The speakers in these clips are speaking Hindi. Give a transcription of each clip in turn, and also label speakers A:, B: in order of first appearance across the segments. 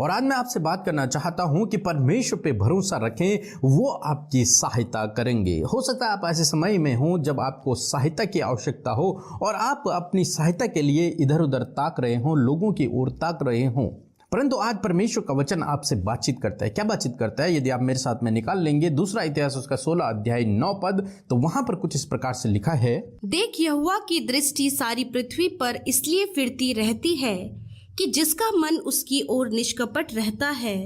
A: और आज मैं आपसे बात करना चाहता हूं कि परमेश्वर पे भरोसा रखें, वो आपकी सहायता करेंगे। हो सकता है आप ऐसे समय में हो जब आपको सहायता की आवश्यकता हो और आप अपनी सहायता के लिए इधर उधर ताक रहे हो, लोगों की ओर ताक रहे हो। परंतु आज परमेश्वर का वचन आपसे बातचीत करता है। क्या बातचीत करता है? यदि आप मेरे साथ में निकाल लेंगे दूसरा इतिहास उसका 16 अध्याय 9 पद, तो वहां पर कुछ इस प्रकार से लिखा है,
B: देख, यहोवा की दृष्टि सारी पृथ्वी पर इसलिए फिरती रहती है कि जिसका मन उसकी ओर निष्कपट रहता है,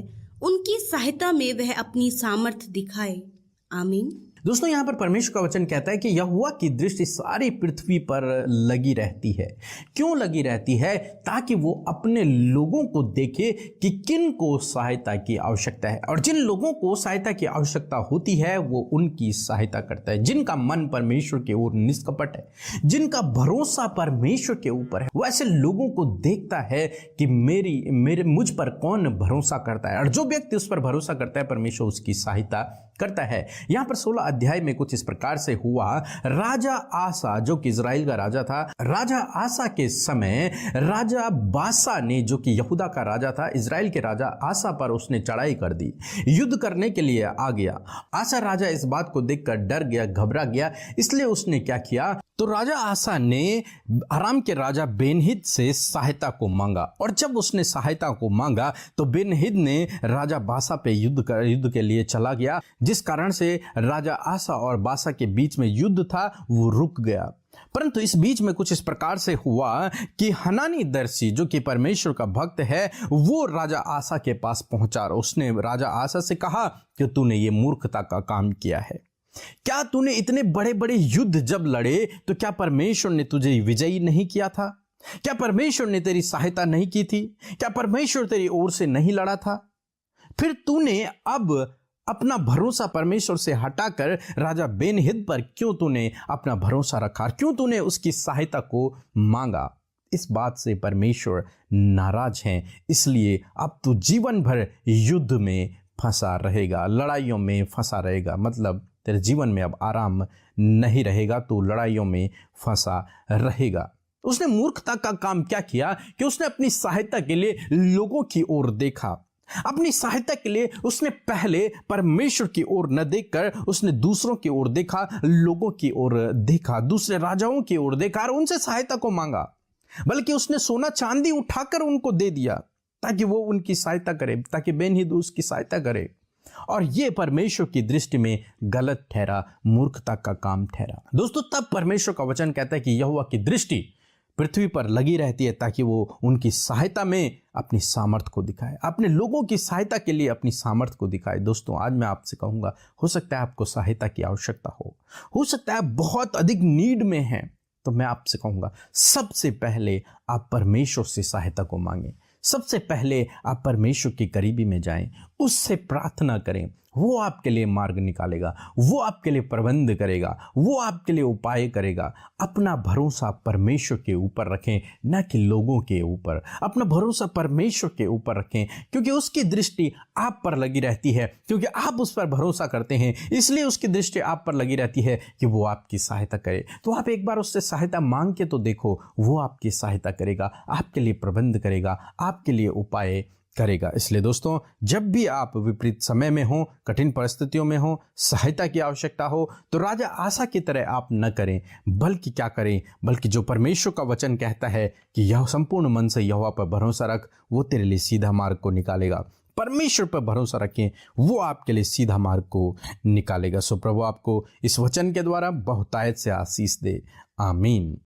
B: उनकी सहायता में वह अपनी सामर्थ दिखाए। आमीन।
A: दोस्तों, यहाँ पर परमेश्वर का वचन कहता है कि यहोवा की दृष्टि सारी पृथ्वी पर लगी रहती है। क्यों लगी रहती है? ताकि वो अपने लोगों को देखे कि किन को सहायता की आवश्यकता है, और जिन लोगों को सहायता की आवश्यकता होती है वो उनकी सहायता करता है। जिनका मन परमेश्वर की ओर निष्कपट है, जिनका भरोसा परमेश्वर के ऊपर है, वो ऐसे लोगों को देखता है कि मुझ पर कौन भरोसा करता है, और जो व्यक्ति उस पर भरोसा करता है परमेश्वर उसकी सहायता करता है। यहाँ पर 16 अध्याय में कुछ इस प्रकार से हुआ। राजा आसा, जो कि इजराइल का राजा था, राजा आसा के समय राजा बासा ने, जो कि यहूदा का राजा था, इजराइल के राजा आसा पर उसने चढ़ाई कर दी, युद्ध करने के लिए आ गया। आसा राजा इस बात को देखकर डर गया, घबरा गया, इसलिए उसने क्या किया, तो राजा आसा ने अराम के राजा बेनहिद से सहायता को मांगा, और जब उसने सहायता को मांगा तो बेनहिद ने राजा बासा पे युद्ध के लिए चला गया, जिस कारण से राजा आसा और बासा के बीच में युद्ध था वो रुक गया। परंतु इस बीच में कुछ इस प्रकार से हुआ कि हनानी दर्शी, जो कि परमेश्वर का भक्त है, वो राजा आसा के पास पहुंचा और उसने राजा आसा से कहा कि तूने ये मूर्खता का काम किया है। क्या तूने इतने बड़े बड़े युद्ध जब लड़े तो क्या परमेश्वर ने तुझे विजयी नहीं किया था? क्या परमेश्वर ने तेरी सहायता नहीं की थी? क्या परमेश्वर तेरी ओर से नहीं लड़ा था? फिर तूने अब अपना भरोसा परमेश्वर से हटाकर राजा बेनहिद पर क्यों तूने अपना भरोसा रखा? क्यों तूने उसकी सहायता को मांगा? इस बात से परमेश्वर नाराज हैं, इसलिए अब तू जीवन भर युद्ध में फंसा रहेगा, लड़ाइयों में फंसा रहेगा। मतलब तेरे जीवन में अब आराम नहीं रहेगा, तो लड़ाइयों में फंसा रहेगा। उसने मूर्खता का काम क्या किया कि उसने अपनी सहायता के लिए लोगों की ओर देखा। अपनी सहायता के लिए उसने पहले परमेश्वर की ओर न देखकर उसने दूसरों की ओर देखा, लोगों की ओर देखा, दूसरे राजाओं की ओर देखा और उनसे सहायता को मांगा। बल्कि उसने सोना चांदी उठाकर उनको दे दिया ताकि वो उनकी सहायता करे, ताकि बेनहिद उसकी सहायता करे। और ये परमेश्वर की दृष्टि में गलत ठहरा, मूर्खता का काम ठहरा। दोस्तों, तब परमेश्वर का वचन कहता है कि यहोवा की दृष्टि पृथ्वी पर लगी रहती है ताकि वो उनकी सहायता में अपनी सामर्थ को दिखाए, अपने लोगों की सहायता के लिए अपनी सामर्थ को दिखाए। दोस्तों, आज मैं आपसे कहूंगा, हो सकता है आपको सहायता की आवश्यकता हो सकता है बहुत अधिक नीड में है, तो मैं आपसे कहूंगा सबसे पहले आप परमेश्वर से सहायता को मांगें। सबसे पहले आप परमेश्वर की करीबी में जाएं, उससे प्रार्थना करें। वो आपके लिए मार्ग निकालेगा, वो आपके लिए प्रबंध करेगा, वो आपके लिए उपाय करेगा। अपना भरोसा परमेश्वर के ऊपर रखें, न कि लोगों के ऊपर। अपना भरोसा परमेश्वर के ऊपर रखें, क्योंकि उसकी दृष्टि आप पर लगी रहती है, क्योंकि आप उस पर भरोसा करते हैं, इसलिए उसकी दृष्टि आप पर लगी रहती है कि वो आपकी सहायता करे। तो आप एक बार उससे सहायता मांग के तो देखो, वो आपकी सहायता करेगा, आपके लिए प्रबंध करेगा, आपके लिए उपाय करेगा। इसलिए दोस्तों, जब भी आप विपरीत समय में हो, कठिन परिस्थितियों में हो, सहायता की आवश्यकता हो, तो राजा आसा की तरह आप न करें, बल्कि क्या करें, बल्कि जो परमेश्वर का वचन कहता है कि यह संपूर्ण मन से यहोवा पर भरोसा रख, वो तेरे लिए सीधा मार्ग को निकालेगा। परमेश्वर पर भरोसा रखें, वो आपके लिए सीधा मार्ग को निकालेगा। सो प्रभु आपको इस वचन के द्वारा बहुतायत से आशीष दे। आमीन।